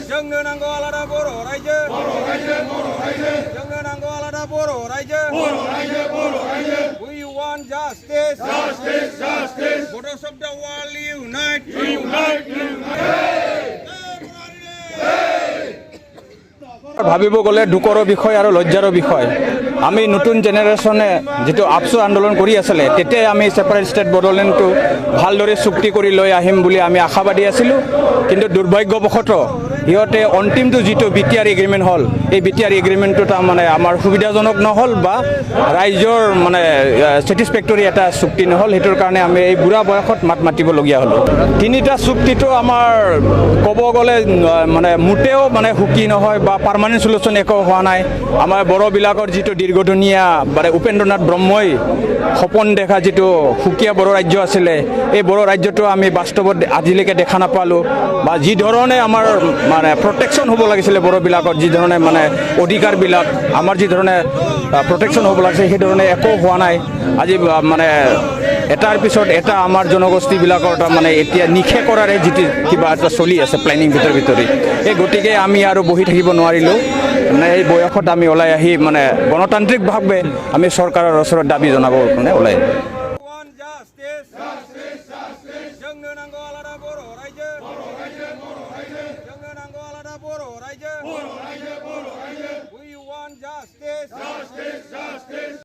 जोंनो नांगौ आलादा बर' रायजो जोंनो नांगौ आलादा बर' रायजो we want justice borders of the world unite ভাবিব গ'লে দুখৰ বিষয় আৰু লজ্জাৰ বিষয় আমি নতুন জেনেৰেশ্যনে যেটো আপসু আন্দোলন কৰি আছিল তেতিয়াই আমি সেপাৰেট ষ্টেট বড়োলেণ্ডটো ভালদৰে চুক্তি কৰি লৈ আহিম বুলি আমি আশাবাদী আছিলোঁ কিন্তু দুৰ্ভাগ্যবশতঃ ইহঁতে অন্তিমটো যেটো বিটিআৰ এগ্ৰিমেণ্ট হ'ল এই বিটিআৰ এগ্ৰিমেণ্টটো তাৰমানে আমাৰ সুবিধাজনক নহ'ল বা ৰাইজৰ মানে ছেটিছফেক্টৰী এটা চুক্তি নহ'ল সেইটোৰ কাৰণে আমি এই বুঢ়া বয়সত মাত মাতিবলগীয়া হ'ল তিনিটা চুক্তিটো আমাৰ ক'ব গ'লে মানে মোটেও মানে সুখী নহয় বা পাৰ্মানেণ্ট সলিউশ্যন একো হোৱা নাই আমাৰ বড়োবিলাকৰ যেটো দীৰ্ঘদিনীয়া মানে উপেন্দ্ৰনাথ ব্ৰহ্মই সপোন দেখা যেটো সুকীয়া বড়ো ৰাজ্য আছিলে এই বড়ো ৰাজ্যটো আমি বাস্তৱত আজিলৈকে দেখা নাপালোঁ বা যি ধৰণে আমাৰ মানে প্ৰটেকশ্যন হ'ব লাগিছিলে বড়োবিলাকৰ যি ধৰণে মানে অধিকাৰবিলাক আমাৰ যি ধৰণে প্ৰটেকশ্যন হ'ব লাগিছে সেই ধৰণে একো হোৱা নাই আজি মানে এটাৰ পিছত এটা আমাৰ জনগোষ্ঠীবিলাকৰ মানে এতিয়া নিশে কৰাৰে যিটো কিবা এটা চলি আছে প্লেনিং ভিতৰি এই গতিকে আমি আৰু বহি থাকিব নোৱাৰিলোঁ মানে এই বয়সত আমি ওলাই আহি মানে গণতান্ত্ৰিকভাৱে আমি চৰকাৰৰ ওচৰত দাবী জনাবৰ কাৰণে ওলাই